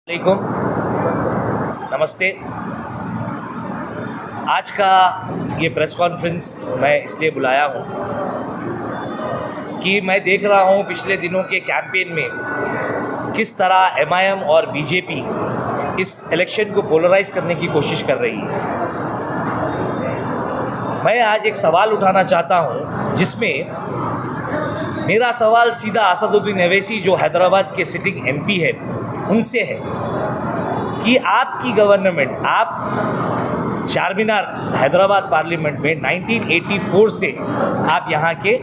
वालेकुम, नमस्ते। आज का ये प्रेस कॉन्फ्रेंस मैं इसलिए बुलाया हूँ कि मैं देख रहा हूँ पिछले दिनों के कैंपेन में किस तरह एमआईएम और बीजेपी इस इलेक्शन को पोलराइज करने की कोशिश कर रही है। मैं आज एक सवाल उठाना चाहता हूँ जिसमें मेरा सवाल सीधा असदुद्दीन अवैसी जो हैदराबाद के सिटिंग एमपी है उनसे है कि आपकी गवर्नमेंट, आप चारमीनार हैदराबाद पार्लियामेंट में 1984 से आप यहाँ के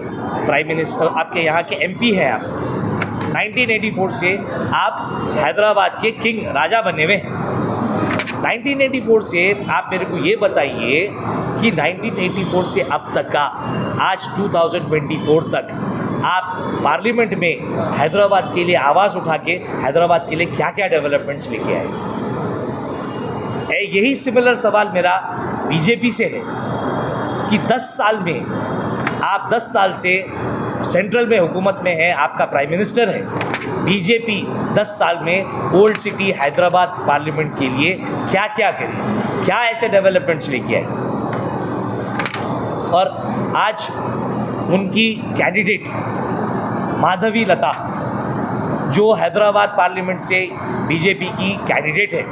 प्राइम मिनिस्टर, आपके यहाँ के एमपी हैं। आप 1984 से आप हैदराबाद के किंग, राजा बने हुए हैं। 1984 से आप मेरे को ये बताइए कि 1984 से अब तक का आज 2024 तक आप पार्लियामेंट में हैदराबाद के लिए आवाज़ उठा के हैदराबाद के लिए क्या क्या डेवलपमेंट्स लेके आए। यही सिमिलर सवाल मेरा बीजेपी से है कि 10 साल में आप 10 साल से सेंट्रल में हुकूमत में है, आपका प्राइम मिनिस्टर है। बीजेपी 10 साल में ओल्ड सिटी हैदराबाद पार्लियामेंट के लिए क्या क्या करी, क्या ऐसे डेवलपमेंट्स लेके आए। और आज उनकी कैंडिडेट माधवी लता जो हैदराबाद पार्लियामेंट से बीजेपी की कैंडिडेट है,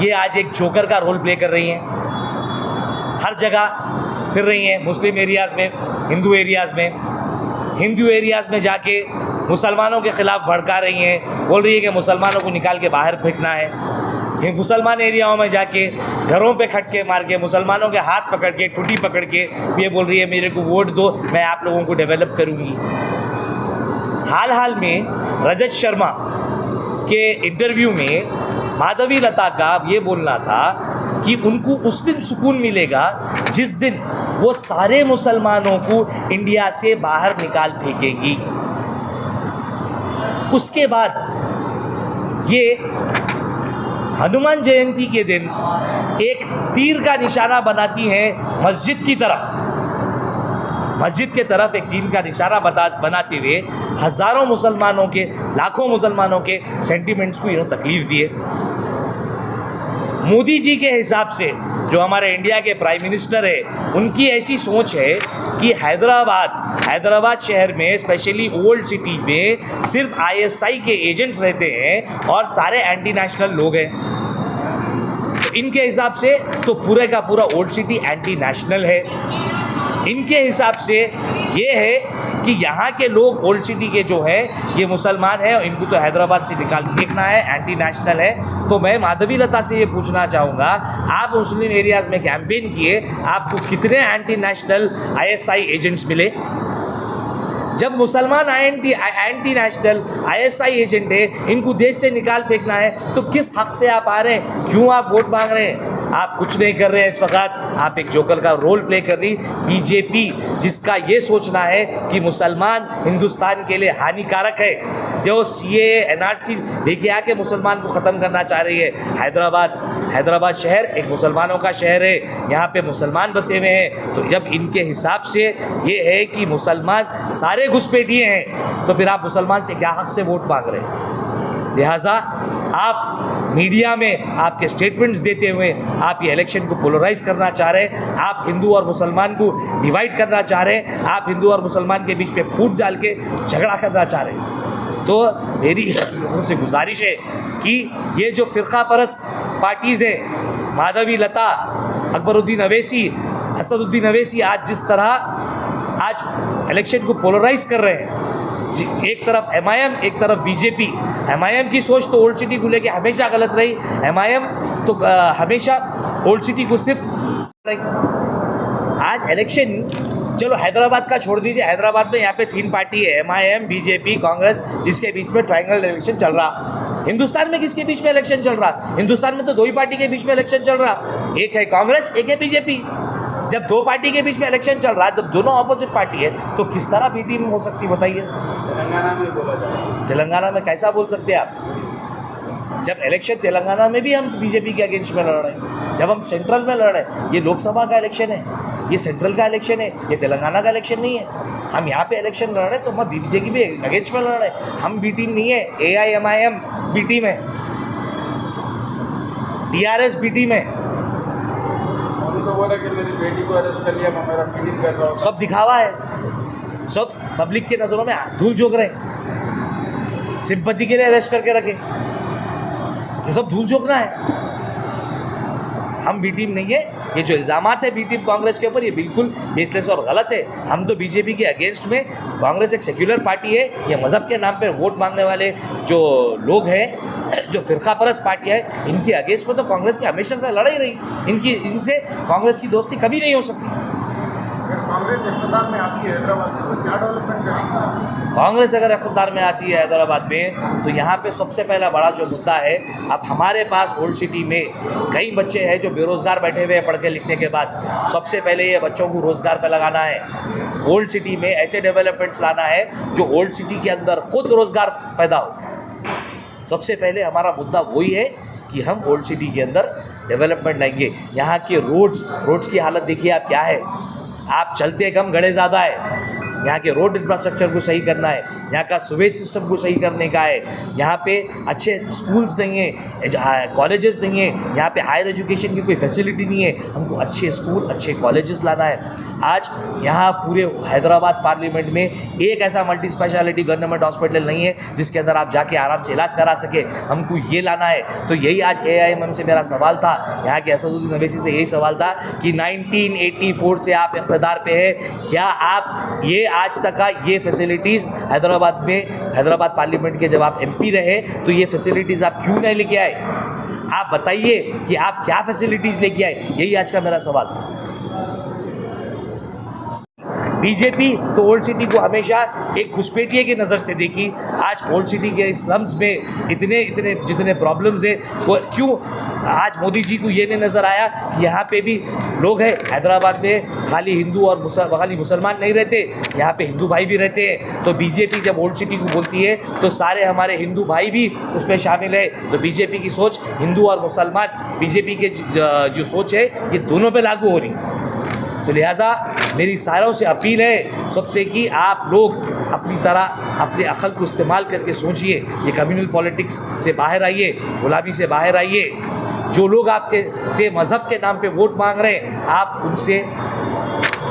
ये आज एक जोकर का रोल प्ले कर रही हैं। हर जगह फिर रही हैं, मुस्लिम एरियाज़ में, हिंदू एरियाज़ में जाके मुसलमानों के ख़िलाफ़ भड़का रही हैं। बोल रही है कि मुसलमानों को निकाल के बाहर फेंकना है। मुसलमान एरियाओं में जाके घरों पे खटके मार के, मुसलमानों के हाथ पकड़ के, टूटी पकड़ के ये बोल रही है मेरे को वोट दो, मैं आप लोगों को डेवलप करूँगी। हाल में रजत शर्मा के इंटरव्यू में माधवी लता का ये बोलना था कि उनको उस दिन सुकून मिलेगा जिस दिन वो सारे मुसलमानों को इंडिया से बाहर निकाल फेंकेगी। उसके बाद ये हनुमान जयंती के दिन एक तीर का निशाना बनाती है मस्जिद की तरफ एक तीर का निशाना बनाते हुए हज़ारों मुसलमानों के, लाखों मुसलमानों के सेंटिमेंट्स को तकलीफ दिए। मोदी जी के हिसाब से, जो हमारे इंडिया के प्राइम मिनिस्टर है, उनकी ऐसी सोच है कि हैदराबाद शहर में, स्पेशली ओल्ड सिटी में सिर्फ आईएसआई के एजेंट्स रहते हैं और सारे एंटी नेशनल लोग हैं। इनके हिसाब से तो पूरे का पूरा ओल्ड सिटी एंटी नेशनल है। इनके हिसाब से ये है कि यहाँ के लोग ओल्ड सिटी के जो है ये मुसलमान हैं और इनको तो हैदराबाद से निकाल फेंकना है, एंटी नेशनल है। तो मैं माधवी लता से ये पूछना चाहूँगा, आप मुस्लिम एरियाज़ में कैंपेन किए, आपको कितने एंटी नेशनल आईएसआई एजेंट्स मिले? जब मुसलमान एंटी नेशनल आईएसआई एजेंट है, इनको देश से निकाल फेंकना है, तो किस हक से आप आ रहे हैं? क्यों आप वोट मांग रहे हैं? आप कुछ नहीं कर रहे हैं इस वक्त, आप एक जोकर का रोल प्ले कर रही बीजेपी, जिसका ये सोचना है कि मुसलमान हिंदुस्तान के लिए हानिकारक है, जो सीए एनआरसी लेके आके मुसलमान को ख़त्म करना चाह रही है। हैदराबाद शहर एक मुसलमानों का शहर है, यहाँ पे मुसलमान बसे हुए हैं। तो जब इनके हिसाब से ये है कि मुसलमान सारे घुसपैठिए हैं, तो फिर आप मुसलमान से क्या हक से वोट मांग रहे हैं? लिहाजा आप मीडिया में आपके स्टेटमेंट्स देते हुए आप ये इलेक्शन को पोलराइज करना चाह रहे हैं, आप हिंदू और मुसलमान को डिवाइड करना चाह रहे हैं, आप हिंदू और मुसलमान के बीच में फूट डाल के झगड़ा करना चाह रहे हैं। तो मेरी लोगों से गुजारिश है कि ये जो फ़िरका परस्त पार्टीज़ हैं, माधवी लता, अकबरुद्दीन अवैसी, असदुद्दीन अवैसी, आज जिस तरह आज इलेक्शन को पोलराइज कर रहे हैं, एक तरफ एमआईएम, एक तरफ बीजेपी। एमआईएम की सोच तो ओल्ड सिटी को लेके हमेशा गलत रही। एमआईएम तो हमेशा ओल्ड सिटी को सिर्फ आज इलेक्शन, चलो हैदराबाद का छोड़ दीजिए, हैदराबाद में यहाँ पे 3 पार्टी है, एमआईएम, बीजेपी, कांग्रेस, जिसके बीच में ट्रायंगल इलेक्शन चल रहा। हिंदुस्तान में किसके बीच में इलेक्शन चल रहा? हिंदुस्तान में तो 2 ही पार्टी के बीच में इलेक्शन चल रहा, एक है कांग्रेस, एक है बीजेपी। जब 2 पार्टी के बीच में इलेक्शन चल रहा है, जब दोनों ऑपोजिट पार्टी है, तो किस तरह बी टीम हो सकती, बताइए? तेलंगाना में बोला जाए, तेलंगाना में कैसा बोल सकते हैं आप? जब इलेक्शन तेलंगाना में भी हम बीजेपी के अगेंस्ट में लड़ रहे हैं, जब हम सेंट्रल में लड़ रहे हैं, ये लोकसभा का इलेक्शन है, ये सेंट्रल का इलेक्शन है, ये तेलंगाना का इलेक्शन नहीं है। हम यहाँ पे इलेक्शन लड़ रहे हैं तो हम बीजेपी भी अगेंस्ट में लड़ रहे हैं। हम बी टीम नहीं है, AIMIM बी टीम है। टीआरएस बी टीम है, मोदी तो बोला कि मेरी बेटी को अरेस्ट कर लिया, मेरा फीलिंग कैसा होगा? सब दिखावा है, सब पब्लिक के नज़रों में धूल झोंक रहे, सिंपैथी के लिए अरेस्ट करके रखे, ये सब धूल झोंकना है। हम बी टीम नहीं है, ये जो इल्ज़ामात है बी टीम कांग्रेस के ऊपर ये बिल्कुल बेसलेस और गलत है। हम तो बीजेपी के अगेंस्ट में, कांग्रेस एक सेक्युलर पार्टी है, ये मज़हब के नाम पे वोट मांगने वाले जो लोग हैं, जो फिरका परस्त पार्टियाँ है, इनके अगेंस्ट में तो कांग्रेस की हमेशा से लड़ाई रही, इनसे कांग्रेस की दोस्ती कभी नहीं हो सकती। कांग्रेस इख्तियार में आती है हैदराबाद में तो क्या डेवलपमेंट करेगी? कांग्रेस अगर इख्तियार में आती है हैदराबाद में तो यहाँ पे सबसे पहला बड़ा जो मुद्दा है, अब हमारे पास ओल्ड सिटी में कई बच्चे हैं जो बेरोज़गार बैठे हुए हैं पढ़ के लिखने के बाद। सबसे पहले ये बच्चों को रोज़गार पे लगाना है। ओल्ड सिटी में ऐसे डेवलपमेंट्स लाना है जो ओल्ड सिटी के अंदर खुद रोज़गार पैदा हो। सबसे पहले हमारा मुद्दा वही है कि हम ओल्ड सिटी के अंदर डेवलपमेंट लाएंगे। यहाँ के रोड्स की हालत देखिए आप क्या है, आप चलते कम गड़े ज़्यादा है। यहाँ के रोड इंफ्रास्ट्रक्चर को सही करना है, यहाँ का सीवेज सिस्टम को सही करने का है, यहाँ पे अच्छे स्कूल्स नहीं है, कॉलेजेस नहीं है, यहाँ पे हायर एजुकेशन की कोई फैसिलिटी नहीं है। हमको अच्छे स्कूल, अच्छे कॉलेजेस लाना है। आज यहाँ पूरे हैदराबाद पार्लियामेंट में एक ऐसा मल्टी स्पेशलिटी गवर्नमेंट हॉस्पिटल नहीं है जिसके अंदर आप जाके आराम से इलाज करा सके। हमको ये लाना है। तो यही आज AIMM से मेरा सवाल था, यहाँ के असदुद्दीन अवैसी से यही सवाल था कि 1984 से आप इक़्तिदार पे है, क्या आप ये आज तक का ये फैसिलिटीज़ हैदराबाद पार्लियामेंट के जब आप MP रहे तो ये फैसिलिटीज़ आप क्यों नहीं लेके आए? आप बताइए कि आप क्या फैसिलिटीज़ लेके आए, यही आज का मेरा सवाल था। बीजेपी तो ओल्ड सिटी को हमेशा एक घुसपैठिए की नज़र से देखी। आज ओल्ड सिटी के स्लम्स में इतने जितने प्रॉब्लम्स है, क्यों आज मोदी जी को ये नहीं नज़र आया कि यहाँ पे भी लोग हैं? हैदराबाद में खाली हिंदू और खाली मुसलमान नहीं रहते, यहाँ पे हिंदू भाई भी रहते हैं। तो बीजेपी जब ओल्ड सिटी को बोलती है तो सारे हमारे हिंदू भाई भी उसमें शामिल है। तो बीजेपी की सोच हिंदू और मुसलमान, बीजेपी के जो सोच है ये दोनों पे लागू हो रही। तो लिहाजा मेरी सारों से अपील है सबसे कि आप लोग अपनी तरह अपने अक़ल को इस्तेमाल करके सोचिए, ये कम्युनल पॉलिटिक्स से बाहर आइए, गुलामी से बाहर आइए। जो लोग आपके से मज़हब के नाम पे वोट मांग रहे हैं, आप उनसे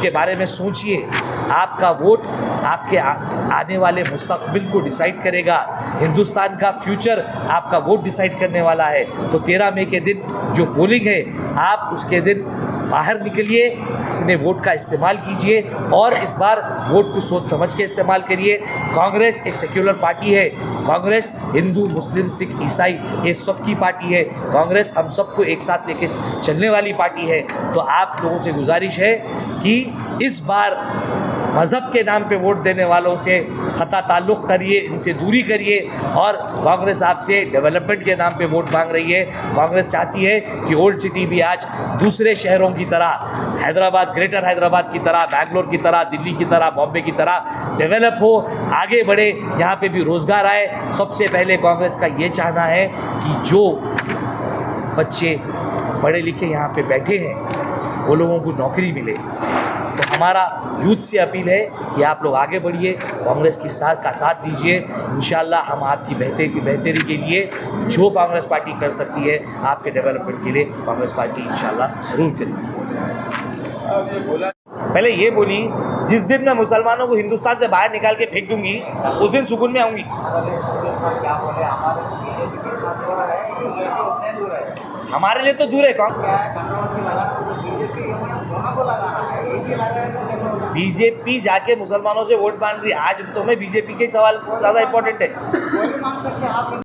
के बारे में सोचिए। आपका वोट आपके आने वाले मुस्तक़बिल को डिसाइड करेगा। हिंदुस्तान का फ्यूचर आपका वोट डिसाइड करने वाला है। तो 13 मई के दिन जो पोलिंग है, आप उसके दिन बाहर निकलिए, अपने वोट का इस्तेमाल कीजिए और इस बार वोट को सोच समझ के इस्तेमाल करिए। कांग्रेस एक सेक्युलर पार्टी है। कांग्रेस हिंदू, मुस्लिम, सिख, ईसाई ये सब की पार्टी है। कांग्रेस हम सबको एक साथ लेके चलने वाली पार्टी है। तो आप लोगों से गुजारिश है कि इस बार मज़हब के नाम पे वोट देने वालों से ख़ता ताल्लुक़ करिए, इनसे दूरी करिए। और कांग्रेस आपसे डेवलपमेंट के नाम पे वोट मांग रही है। कांग्रेस चाहती है कि ओल्ड सिटी भी आज दूसरे शहरों की तरह, हैदराबाद, ग्रेटर हैदराबाद की तरह, बैंगलोर की तरह, दिल्ली की तरह, बॉम्बे की तरह डेवलप हो, आगे बढ़े, यहाँ पे भी रोज़गार आए। सबसे पहले कांग्रेस का ये चाहना है कि जो बच्चे पढ़े लिखे यहाँ पे बैठे हैं वो लोगों को नौकरी मिले। तो हमारा यूथ से अपील है कि आप लोग आगे बढ़िए, कांग्रेस की साथ दीजिए। इंशाल्लाह हम आपकी बेहतरी के लिए जो कांग्रेस पार्टी कर सकती है, आपके डेवलपमेंट के लिए कांग्रेस पार्टी इंशाल्लाह ज़रूर करेगी। पहले ये बोली, जिस दिन मैं मुसलमानों को हिंदुस्तान से बाहर निकाल के फेंक दूंगी उस दिन सुकून में आऊँगी। हमारे लिए तो दूर है। कौन बीजेपी जाके मुसलमानों से वोट मांग रही है। आज तो मैं बीजेपी के सवाल ज़्यादा इंपॉर्टेंट है।